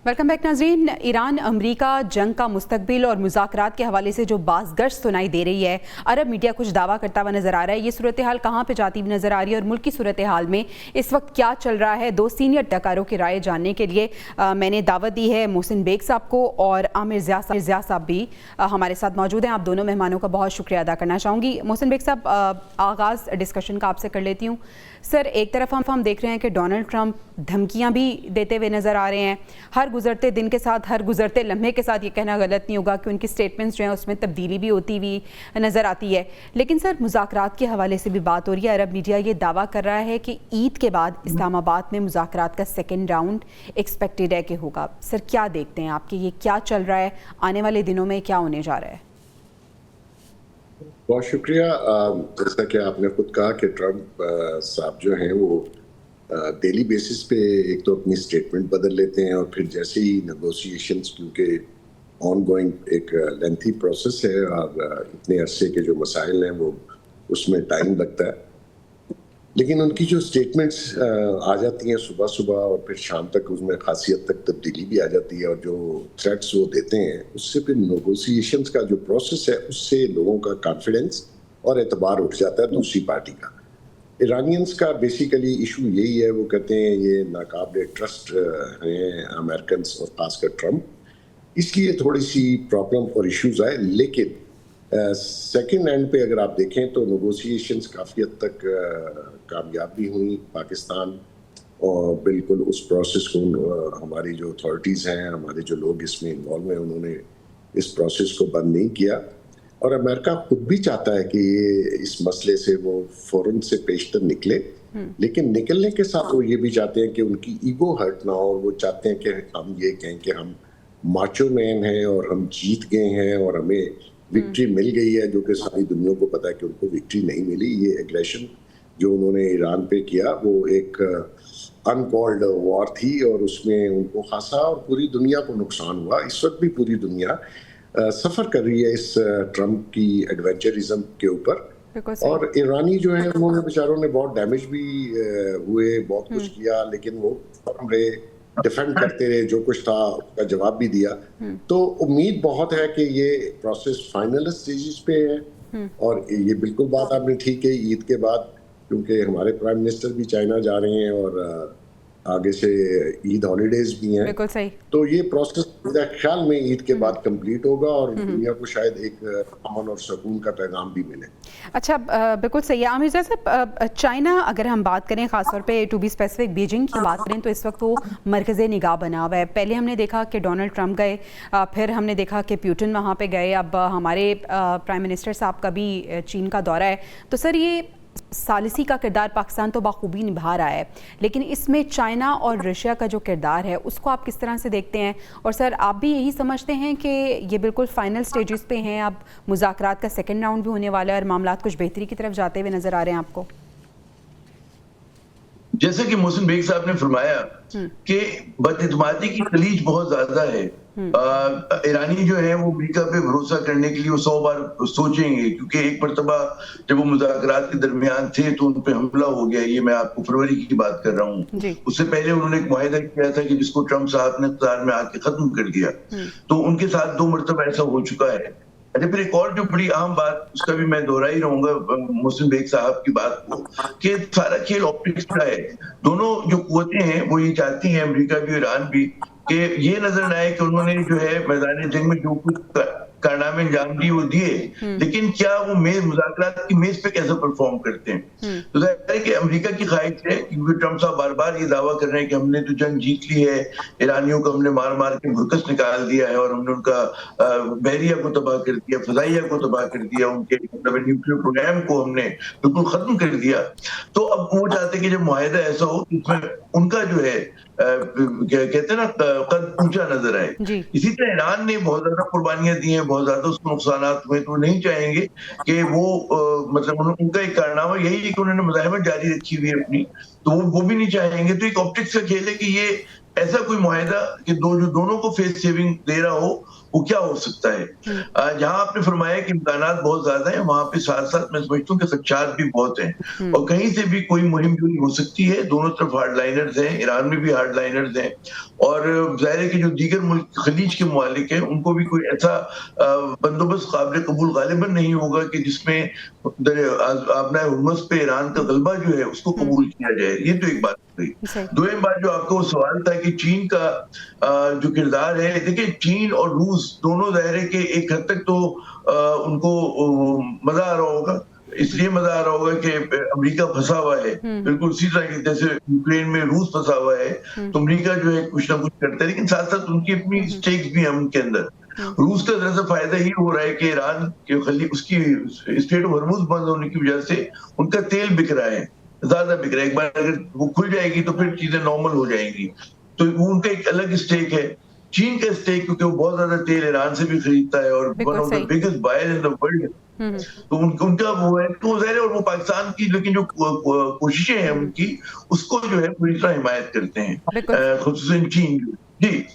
Welcome back नाज़रीन। Iran अमरीका जंग का मुस्तकबिल और मुज़ाकरात के हवाले से जो बाज़गश्त सुनाई दे रही है, अरब मीडिया कुछ दावा करता हुआ नज़र आ रहा है। ये सूरत हाल कहाँ पे जाती हुई नज़र आ रही है और मुल्क की सूरत हाल में इस वक्त क्या चल रहा है? दो सीनियर टकारों की राय जानने के लिए मैंने दावत दी है मोहसिन बेग साहब को, और आमिर ज़िया साहब भी हमारे साथ मौजूद हैं। आप दोनों मेहमानों का बहुत शुक्रिया अदा करना चाहूँगी। मोहसिन बेग साहब, आगाज़ डिस्कशन का आपसे कर लेती हूँ। सर, एक तरफ हम देख रहे हैं कि डोनाल्ड ट्रंप धमकियाँ भी देते हुए नज़र आ रहे हैं। हर गुजरते दिन के साथ, हर गुजरते लम्हे के साथ, ये कहना गलत नहीं होगा कि उनकी स्टेटमेंट्स जो हैं उसमें तब्दीली भी होती हुई नज़र आती है। लेकिन सर, मुज़ाकरात के हवाले से भी बात हो रही है। अरब मीडिया ये दावा कर रहा है कि ईद के बाद इस्लामाबाद में मुज़ाकरात का सेकेंड राउंड एक्सपेक्टेड है कि होगा। सर, क्या देखते हैं आपके, ये क्या चल रहा है, आने वाले दिनों में क्या होने जा रहा है? बहुत शुक्रिया। जैसा कि आपने खुद कहा कि ट्रंप साहब जो हैं वो डेली बेसिस पे एक तो अपनी स्टेटमेंट बदल लेते हैं और फिर जैसे ही नेगोशिएशंस, क्योंकि ऑनगोइंग एक लेंथी प्रोसेस है और इतने अरसे के जो मसाइल हैं वो उसमें टाइम लगता है, लेकिन उनकी जो स्टेटमेंट्स आ जाती हैं सुबह सुबह और फिर शाम तक उसमें खासी हद तक तब्दीली भी आ जाती है, और जो थ्रेट्स वो देते हैं उससे फिर नेगोशिएशंस का जो प्रोसेस है उससे लोगों का कॉन्फिडेंस और एतबार उठ जाता है दूसरी पार्टी का। ईरानियंस का बेसिकली इशू यही है, वो कहते हैं ये नाकाबिल ट्रस्ट हैं अमेरिकन और खासकर ट्रंप, इसलिए थोड़ी सी प्रॉब्लम और इश्यूज आए। लेकिन सेकेंड एंड पे अगर आप देखें तो नेगोशिएशंस काफ़ी हद तक कामयाब भी हुई। पाकिस्तान और बिल्कुल उस प्रोसेस को हमारी जो अथॉरिटीज़ हैं, हमारे जो लोग इसमें इन्वॉल्व हैं, उन्होंने इस प्रोसेस को बंद नहीं किया, और अमेरिका खुद भी चाहता है कि ये इस मसले से वो फौरन से पेशतर निकले, लेकिन निकलने के साथ वो ये भी चाहते हैं कि उनकी ईगो हर्ट ना हो। वो चाहते हैं कि हम ये कहें कि हम माचो मैन हैं और हम जीत गए हैं और हमें विक्ट्री मिल गई है, जो कि सारी दुनिया को पता है कि उनको विक्ट्री नहीं मिली। ये एग्रेशन जो उन्होंने ईरान पे किया वो एक अनकॉल्ड वॉर थी और उसमें उनको खासा और पूरी दुनिया को नुकसान हुआ। इस वक्त भी पूरी दुनिया सफ़र कर रही है इस ट्रंप की एडवेंचरिज्म के ऊपर, और ईरानी जो है उन्होंने बेचारों ने बहुत डैमेज भी हुए, बहुत कुछ किया, लेकिन वो रहे, डिफेंड करते रहे, जो कुछ था उसका जवाब भी दिया। तो उम्मीद बहुत है कि ये प्रोसेस फाइनल स्टेजेस पे है, और ये बिल्कुल बात आपने ठीक है ईद के बाद, क्योंकि हमारे प्राइम मिनिस्टर भी चाइना जा रहे हैं और आगे से ईद हॉलीडेज भी हैं। बिल्कुल सही। तो ये प्रोसेस मेरे ख्याल में ईद के बाद कंप्लीट होगा और दुनिया को शायद एक अमन और सुकून का पैगाम भी मिले। अच्छा, बिल्कुल सही है। आमिर साहब, चाइना अगर हम बात करें, खासतौर पे टू बी स्पेसिफिक बीजिंग की बात करें, तो इस वक्त वो मरकज़े निगाह बना हुआ है। पहले हमने देखा कि डोनाल्ड ट्रंप गए, फिर हमने देखा कि पुतिन वहाँ पे गए, अब हमारे प्राइम मिनिस्टर साहब का भी चीन का दौरा है। तो सर, ये सालिसी का किरदार पाकिस्तान तो बाखूबी निभा रहा है, लेकिन इसमें चाइना और रशिया का जो किरदार है उसको आप किस तरह से देखते हैं? और सर, आप भी यही समझते हैं कि ये बिल्कुल फाइनल स्टेजेस पे हैं, अब मुज़ाकरात का सेकंड राउंड भी होने वाला है और मामलात कुछ बेहतरी की तरफ जाते हुए नजर आ रहे हैं आपको? जैसे कि मोहसिन बेग साहब ने फरमाया कि बदइत्मादी की तलीज बहुत ज्यादा है। ईरानी जो है वो अमेरिका पे भरोसा करने के लिए वो 100 बार सोचेंगे, क्योंकि एक मरतबा जब वो मुज़ाकरात के दरमियान थे तो उन पे हमला हो गया। ये मैं आपको फरवरी की बात कर रहा हूँ। उससे पहले उन्होंने एक मुआहिदा किया था कि जिसको ट्रंप साहब ने इख्तियार में आके खत्म कर दिया। तो उनके साथ 2 मरतबा ऐसा हो चुका है। अच्छा, फिर एक और जो बड़ी अहम बात, उसका भी मैं दोहरा ही रहूंगा मोहसिन बेग साहब की बात को, कि सारा खेल ऑप्टिक्स का है। दोनों जो कुव्वतें हैं वो ये चाहती हैं, अमेरिका भी ईरान भी, कि ये नजर न आए कि उन्होंने जो है मैदान जंग में जो कुछ कारनामे अंजाम दिए वो दिए, लेकिन क्या वो मुज़ाकरात की मेज पे कैसे परफॉर्म करते हैं। तो जाहिर है कि अमेरिका की ख्वाहिश है, क्योंकि ट्रंप साहब बार बार ये दावा कर रहे हैं कि हमने तो जंग जीत ली है, ईरानियों को हमने मार मार के भुरकस निकाल दिया है और हमने उनका बहरिया को तबाह कर दिया, फजाइया को तबाह कर दिया, उनके न्यूक्लियर प्रोग्राम को हमने बिल्कुल खत्म कर दिया। तो अब वो चाहते हैं कि जब मुआहिदा ऐसा हो जिसमें उनका जो है कहते हैं ना कद ऊंचा नजर आए। इसी तरह ईरान ने बहुत ज्यादा कुर्बानियां दी हैं, बहुत ज्यादा उसको नुकसानात हुए, तो नहीं चाहेंगे कि वो मतलब उनका एक कारनामा यही है कि उन्होंने मुजाहिमत जारी रखी हुई है अपनी, तो वो भी नहीं चाहेंगे। तो एक ऑप्टिक्स का खेल है कि ये ऐसा कोई मुआहिदा कि दोनों को फेस सेविंग दे रहा हो, वो क्या हो सकता है? जहां आपने फरमाया कि इम्कानात बहुत ज्यादा है, वहां पे साथ साथ मैं समझता हूँ कि खदशात भी बहुत हैं और कहीं से भी कोई मुहिम जो हो सकती है। दोनों तरफ हार्डलाइनर्स हैं, ईरान में भी हार्डलाइनर्स हैं और जाहिर है कि जो दीगर मुल्क खलीज के मुमालिक हैं उनको भी कोई ऐसा बंदोबस्त काबिल कबूल गालिबन नहीं होगा कि जिसमें अपना हुर्मुज़ पे ईरान का गलबा जो है उसको कबूल किया जाए। ये तो एक बात हुई। दूसरी बात जो आपका वो सवाल था कि चीन का जो किरदार है, देखिए चीन और रूस दोनों ज़ाहिर है कि एक हद तक तो उनको मजा आ रहा होगा। इसलिए मजा आ रहा होगा कि अमेरिका फंसा हुआ है, बिल्कुल उसी तरह की जैसे यूक्रेन में रूस फंसा हुआ है, तो अमेरिका जो है कुछ ना कुछ करता है, लेकिन साथ साथ उनकी अपनी स्टेक्स भी हैं उनके अंदर। रूस का जरा सा फायदा ही हो रहा है कि ईरान के खली उसकी स्ट्रेट ऑफ हॉर्मुज़ बंद होने की वजह से उनका तेल बिक रहा है, ज्यादा बिक रहा है। एक बार अगर वो खुल जाएगी तो फिर चीजें नॉर्मल हो जाएंगी, तो वो उनका एक अलग स्टेक है। चीन का स्टेक क्योंकि वो बहुत ज्यादा तेल ईरान से भी खरीदता है और one of the biggest buyer in the world, तो उनका वो है, तो ज़ाहिर है और वो पाकिस्तान की लेकिन जो कोशिशें हैं उनकी, उसको जो है पूरी तरह हिमायत करते हैं, खुसूसन चीन। जी।